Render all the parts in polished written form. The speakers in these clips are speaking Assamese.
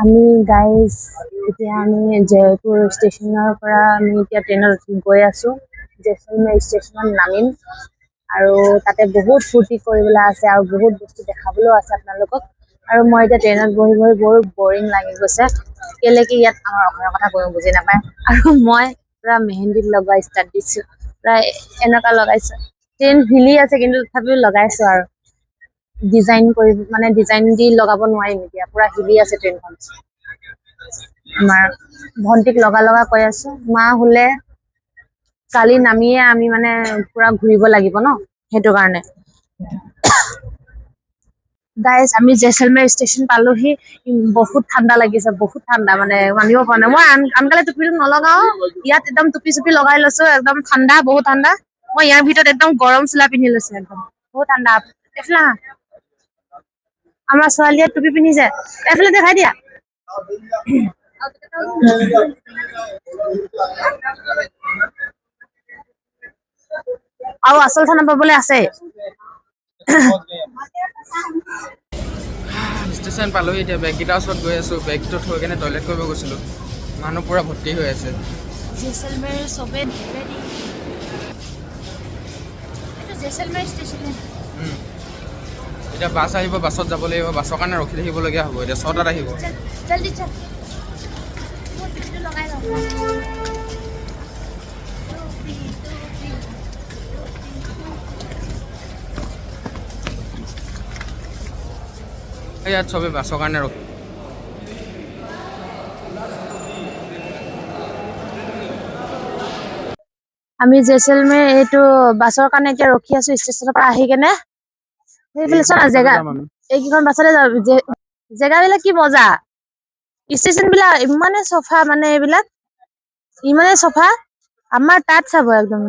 আমি গাইজ এতিয়া আমি জয়পুৰ ষ্টেচনৰ পৰা আমি এতিয়া ট্ৰেইনত গৈ আছো জেচলমেৰ ষ্টেচনত নামিম আৰু তাতে বহুত ফূৰ্তি কৰিবলৈ আছে আৰু বহুত বস্তু দেখাবলৈও আছে আপোনালোকক আৰু মই এতিয়া ট্ৰেইনত বহি বহি বৰ বৰিং লাগি গৈছে কেলে কি ইয়াত আমাৰ অসমীয়া কথা কোনো বুজি নাপায় আৰু মই পুৰা মেহেন্দি লগোৱা ষ্টাৰ্ট দিছো প্ৰায় এনেকুৱা লগাইছো ট্ৰেইন হিলি আছে কিন্তু তথাপিও লগাইছো আৰু ডিজাইন কৰি মানে ডিজাইন দি লগাব নোৱাৰিম এতিয়া পুৰা হিলি আছে ট্ৰেইনখন আমাৰ ভন্টিক লগা কৈ আছো মা হুলে কালি নামিয়ে আমি মানে পুৰা ঘূৰিব লাগিব ন সেইটো কাৰণে গাইজ আমি জেচলমেৰ ষ্টেচন পালোহি বহুত ঠাণ্ডা লাগিছে বহুত ঠাণ্ডা মানে মানিব পৰা নাই মই আনকালে টুপিটো নলগাও ইয়াত একদম টুপি চুপি লগাই লৈছো একদম ঠাণ্ডা বহুত ঠাণ্ডা মই ইয়াৰ ভিতৰত একদম গৰম চোলা পিন্ধি লৈছো একদম বহুত ঠাণ্ডা এইফালে আহা আমাৰ ছোৱালীয়ে টুপি পিন্ধিছে এইফালে দেখাই দিয়া আৰু আচল থানা পাবলৈ আছে ষ্টেচন পালোহি এতিয়া বেগকেইটাৰ ওচৰত গৈ আছোঁ বেগটো থৈ কেনে টয়লেট কৰিব গৈছিলোঁ মানুহ পূৰা ভৰ্তি হৈ আছে জেচলমেৰ চবে ৰেডি এইটো জেচলমেৰ ষ্টেচন এতিয়া বাছ আহিব বাছত যাব লাগিব বাছৰ কাৰণে ৰখি থাকিবলগীয়া হ'ব এতিয়া 6টাত আহিব জলদি চল মই টুপিটো লগাই লওঁ ইয়াত চবে বাছৰ কাৰণে ৰখি আমি জেচলমেৰ এইটো বাছৰ কাৰণে এতিয়া ৰখি আছো ষ্টেচনৰ পৰা আহি কেনে সেইফালে চোৱা জেগা এইকেইখন বাছতে যাম জেগাবিলাক কি মজা ষ্টেচন বিলাক ইমানে চফা মানে এইবিলাক ইমানে চফা আমাৰ তাত চাব একদম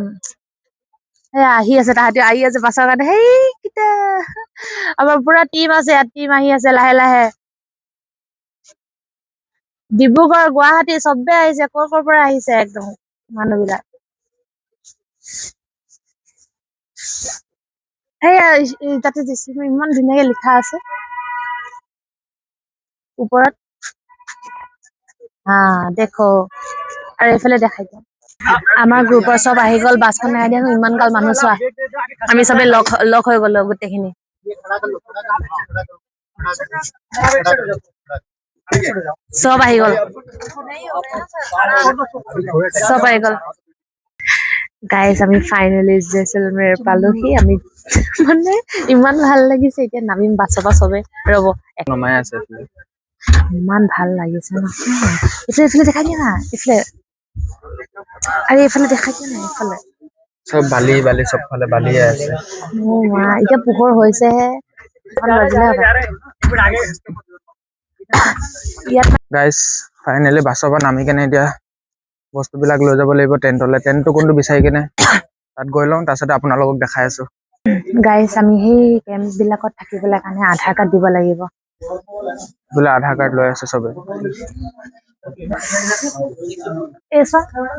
আহি আছে তাহাঁতি আহি আছে বাছৰ কাৰণে সেইকেইটা আমাৰ পুৰা টিম আছে ইয়াত টিম আহি আছে লাহে লাহে ডিব্ৰুগড় গুৱাহাটী চবে আহিছে কৰ পৰা আহিছে একদম মানুহ বিলাক সেয়া তাতে ইমান ধুনীয়াকে লিখা আছে ওপৰত দেখো আৰু এইফালে দেখাই দিয়া আমাৰ গ্ৰুপৰ চব আহি গ'ল বাছখন নাই দিয়া ইমান গাল মানুহ চোৱা আমি চবে লগ হৈ গলো গোটেইখিনি চব আহি গ'ল গাইজ আমি ফাইনেলি জেচলমেৰ পালোহি আমি মানে ইমান ভাল লাগিছে এতিয়া নামিম বাছৰ পৰা চবে ৰ'ব নমাই আছে ইমান ভাল লাগিছে ন এইফালে দেখাই দিয়া না এইফালে আৰু এইফালে দেখাই দিয়া না এইফালে চব বালি বালি চব ফালে বালিয়ে আছে এতিয়া পোহৰ হৈছেহে গাইজ ফাইনেলি বাছৰ পৰা নামি কেনে এতিয়া বস্তুবিলাক লৈ যাব লাগিব টেণ্টলৈ টেণ্টটো কোনটো বিচাৰি কেনে তাত গৈ লওঁ তাৰপিছতে আপোনালোকক দেখাই আছো গাইজ আমি সেই কেম্প বিলাকত থাকিবলৈ কাৰণে আধাৰ কাৰ্ড দিব লাগিব বোলে আধাৰ কাৰ্ড লৈ আছে চবে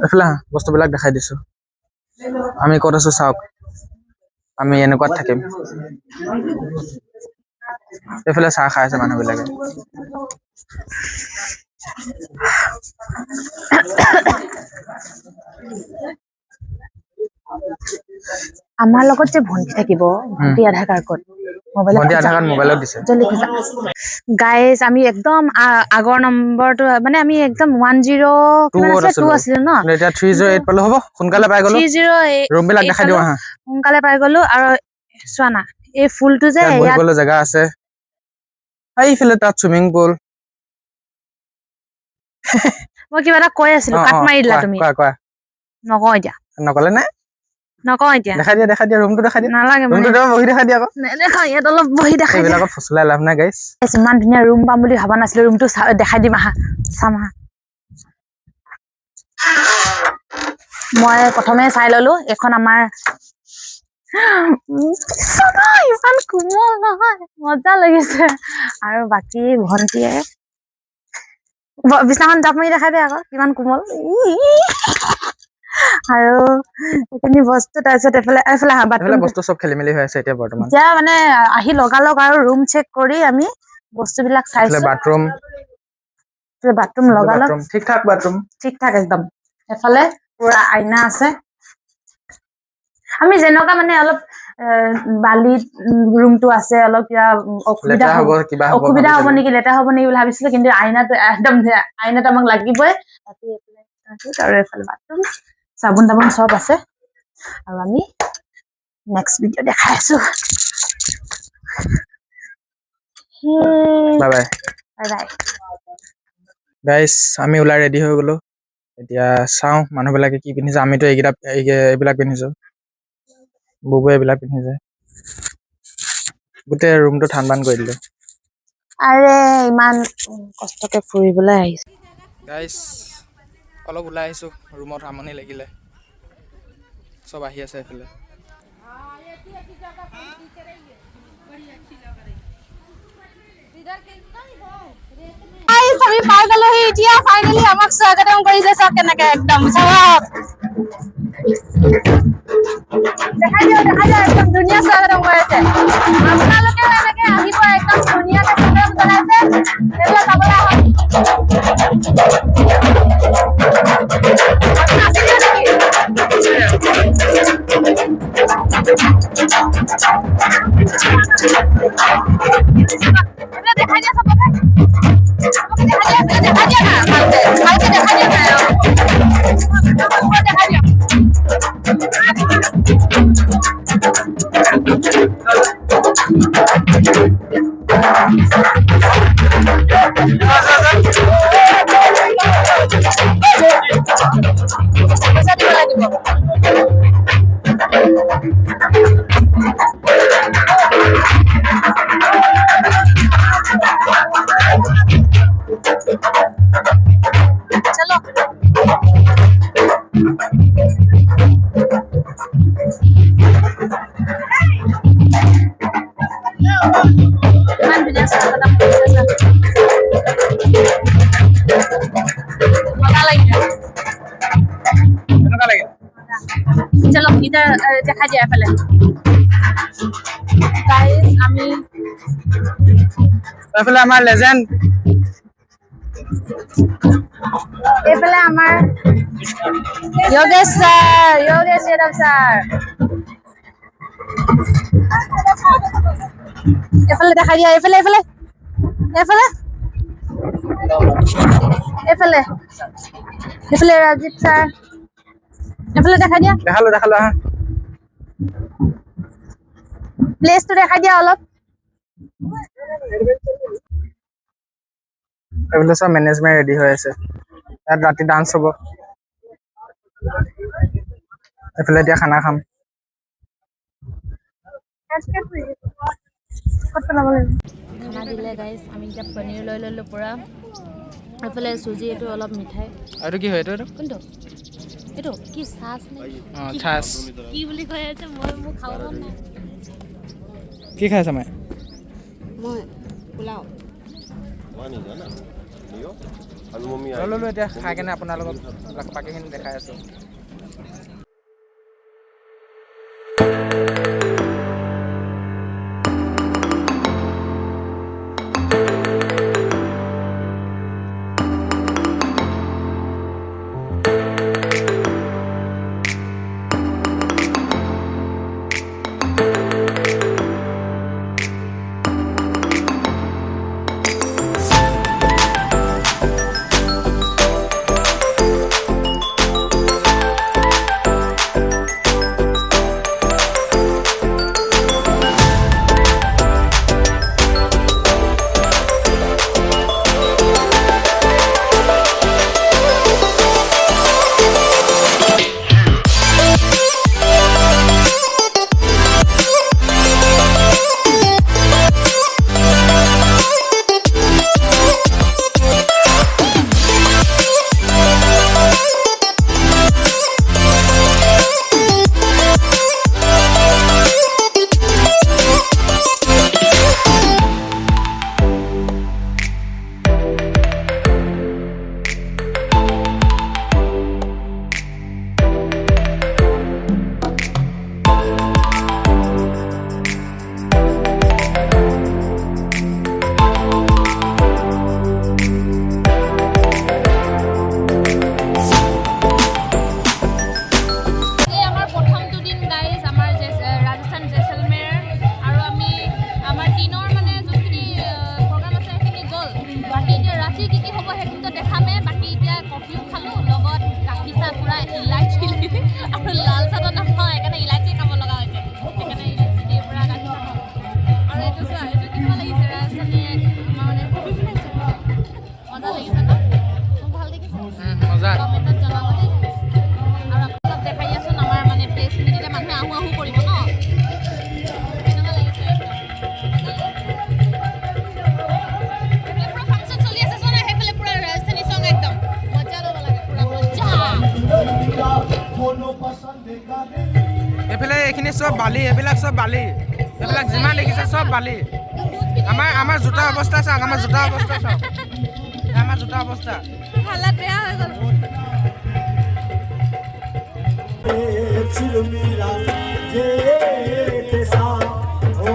এইফালে বস্তুবিলাক দেখাই দিছো আমি ক'ত আছো চাওক আমি এনেকুৱাত থাকিম এইফালে চাহ খাই আছে মানুহ বিলাকে আমাৰ লগত যে ভন্টি থাকিব ভন্টি আধাৰ কাৰ্ড ক'ত ভন্টি আধাৰ কাৰ্ড মোবাইলত দিছে গাইজ আমি একদম আগৰ নম্বৰটো মানে আমি একদম 10 আছিল ন এতিয়া 308 পালো হ'ব সোনকালে পাই গলো 308 ৰুম বিলাক দেখাই দিও আহা সোনকালে পাই গলো আৰু চোৱা না এই ফুলটো যে ইয়াত বহিবলৈ জেগা আছে এইফালে তাত চুইমিং পুল মই কিবা এটা কৈ আছিলো কাট মাৰি দিলা তুমি কোৱা নকওঁ এতিয়া নকলে নে নকওঁ এতিয়া দেখাই দিয়া ৰুমটো দেখাই দিয়া নালাগে ৰুমটো বহি দেখাই দিয়া আকৌ নেদেখাও ইয়াত অলপ বহি দেখাই দিয়া এইবিলাকত ফচলাই লাভ নাই গাইছ ইমান ধুনীয়া ৰুম পাম বুলি ভাবা নাছিলো ৰুমটো দেখাই দিম আহা চাম আহা মই প্ৰথমে চাই ললো এখন আমাৰ ইমান কোমল নহয় মজা লাগিছে আৰু বাকী ভন্টিয়ে বিছনাখন জাপ মাৰি দেখাই দিয়ে আকৌ কিমান কোমল আৰু এইখিনি বস্তু তাৰপিছত এইফালে বস্তু চব খেলি মেলি হৈ আছে এতিয়া বৰ্তমান এতিয়া মানে আহি লগালগ আৰু ৰুম চেক কৰি আমি বস্তুবিলাক চাইছো বাথৰুম বাথৰুম লগালগ বাথৰুম ঠিক ঠাক বাথৰুম ঠিক ঠাক একদম এফালে পুৰা আইনা আছে আমি যেনেকুৱা মানে অলপ বালিত ৰুমটো আছে অলপ কিবা অসুবিধা লেতেৰা হ'ব হ'ব কিবা হ'ব অসুবিধা হ'ব ভাবিছিলো। নেকি লেতেৰা হ'ব নেকি বুলি ভাবিছিলো কিন্তু আইনাটো একদম আইনাটো আমাক লাগিবই তাতে আৰু এফালে বাথৰুম চাবোন তাবোন চব আছে আৰু আমি নেক্সট ভিডিঅ' দেখাই আছো বাই বাই বাই বাই গাইছ আমি ওলাই ৰেডি হৈ গলো এতিয়া চাওঁ মানুহবিলাকে কি পিন্ধিছে আমিতো এইবিলাক পিন্ধিছো বুবুৱে এইবিলাক পিন্ধিছে গোটেই ৰুমটো ঠান বান কৰি দিলো আৰে ইমান কষ্টকে ফুৰিবলৈ আহিছে গাইছ অলপ ওলাই আহিছো ৰুমত আমনি লাগিলে চব আহি আছে এইফালে আমি পাই গলোহি এতিয়া ফাইনেলি আমাক স্বাগতম কৰিছে চাওক কেনেকে একদম চাওক দেখাই দিয়া একদম ধুনীয়া স্বাগতম কৰিছে আপোনালোকে এনেকে আহিব একদম ধুনীয়াকে স্বাগতম জনাইছে তেতিয়া চাবলৈ আহক নাচিছে নেকি দেখাই দিয়া চবকে দেখাই দিয়া না ভালকে দেখাই দিয়া না দেখাই দিয়া পইচা দিব লাগিব চলো ইমান ধুনীয়া স্বাগতম কৰিছে মজা লাগিছে কেনেকুৱা লাগিল চলো ইধৰ দেখাই দিয়া এফালে গাইজ আমি এইফালে আমাৰ লেজেণ্ড এইফালে আমাৰ যোগেশ যাদৱ ছাৰ এফালে দেখাই দিয়া এইফালে এইফালে এইফালে এইফালে এইফালে ৰাজীৱ ছাৰ এইফালে দেখাই দিয়া দেখালো আহা প্লেচটো দেখাই দিয়া অলপ এইফালে চব মেনেজমেণ্ট ৰেডি হৈ আছে ইয়াত ৰাতি ডান্স হ'ব এইফালে এতিয়া খানা খাম খানা দিলে গাইজ আমি এতিয়া পনীৰ লৈ ল'লোঁ পূৰা এইফালে চুজি এইটো অলপ মিঠাই আৰু কি হয় এইটো কোনটো এইটো কি চাচ নে ছাচ কি বুলি কৈ আছে মোৰ খাব মন নাই কি খাইছা মায়ে মই পোলাও ল'লো এতিয়া খাই কেনে আপোনালোকক বাকীখিনি দেখাই আছো বাকী এতিয়া ৰাতি কি হ'ব সেইখিনিতো দেখামে বাকী এতিয়া কফিও খালোঁ লগত গাখীৰ চাহ পূৰা ইলাইচি আৰু লাল চাহটো নাখাওঁ সেইকাৰণে ইলাইচি খাব লগা হৈছে সেইকাৰণে ইলাইচি দি পূৰা গাখীৰ চাহ খাওঁ আৰু এইটো চোৱা এইটো কেনেকুৱা লাগিছে ৰাজস্থানীয়ে আমাৰ মানে কবি বনাইছে মজা লাগিছে ন মোক ভাল লাগিছে মজা কমেণ্টত জনাব দেই আৰু আপোনালোকক দেখাই আছোঁ আমাৰ মানে প্লেচখিনি তেতিয়া মানুহে আহোঁ আহোঁ কৰিব ন কেনেকুৱা লাগিছে একদম সেইফালে পুৰা ফাংচন চলি আছে চোৱা না সেইফালে পুৰা ৰাজস্থানী চং একদম মজা ল'ব লাগে পুৰা মজা এইফালে এইখিনি চব বালি এইবিলাক চব বালি এইবিলাক যিমান দেখিছে চব বালি আমাৰ জোতা অৱস্থা চাওক আমাৰ জোতা অৱস্থা চাওক আমাৰ জোতা অৱস্থা হালাত বেয়া হৈ গ'ল चिलमिला जे केसा ओ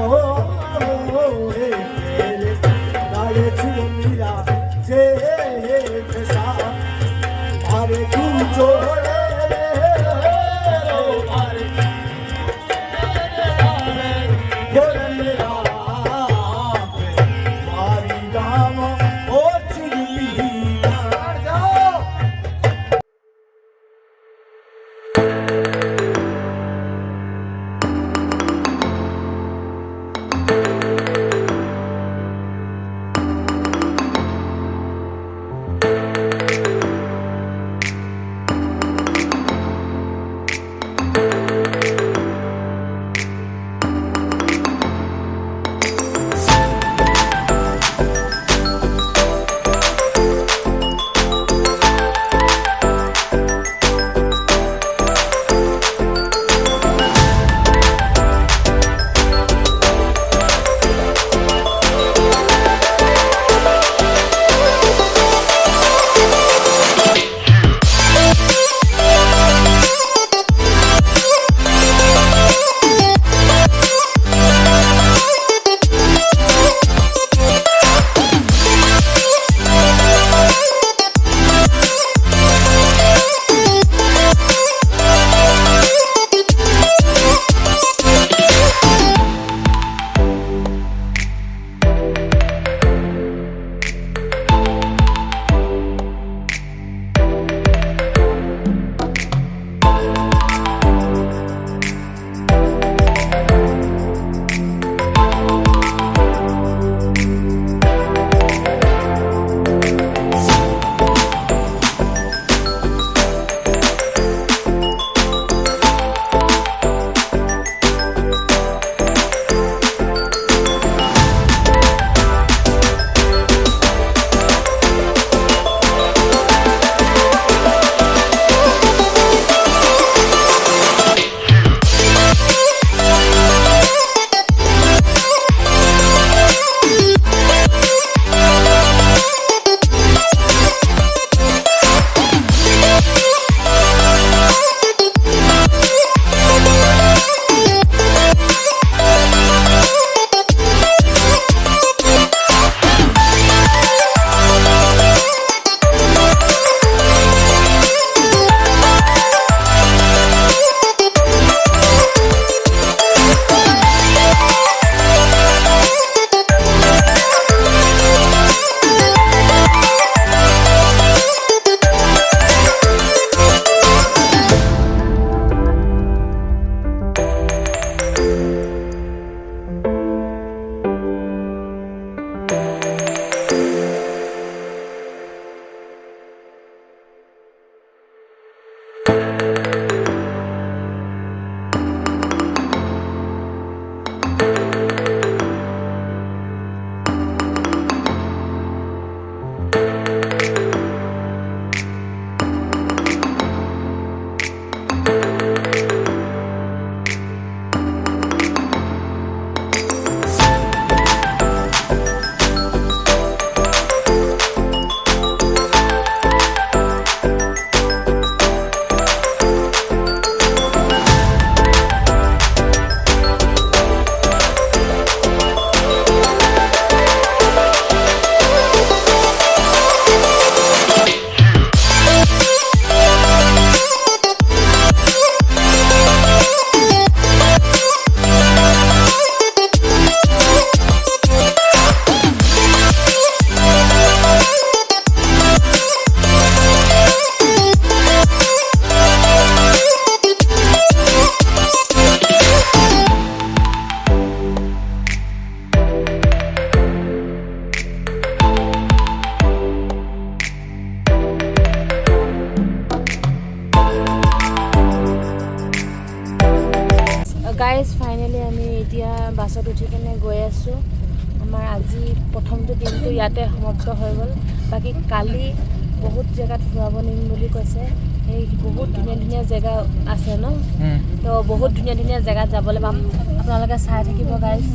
हे तेरे डाले चिलमिला जे केसा मारे तू जोड़े ओ मारे गोरला मारी राम ओ चिलमिला जाओ গাইজ ফাইনেলি আমি এতিয়া বাছত উঠি কিনে গৈ আছোঁ আমাৰ আজি প্ৰথমটো দিনটো ইয়াতে সমাপ্ত হৈ গ'ল বাকী কালি বহুত জেগাত ফুৰাব নিম বুলি কৈছে সেই বহুত ধুনীয়া ধুনীয়া জেগা আছে ন তো বহুত ধুনীয়া ধুনীয়া জেগাত যাবলৈ পাম আপোনালোকে চাই থাকিব গাইজ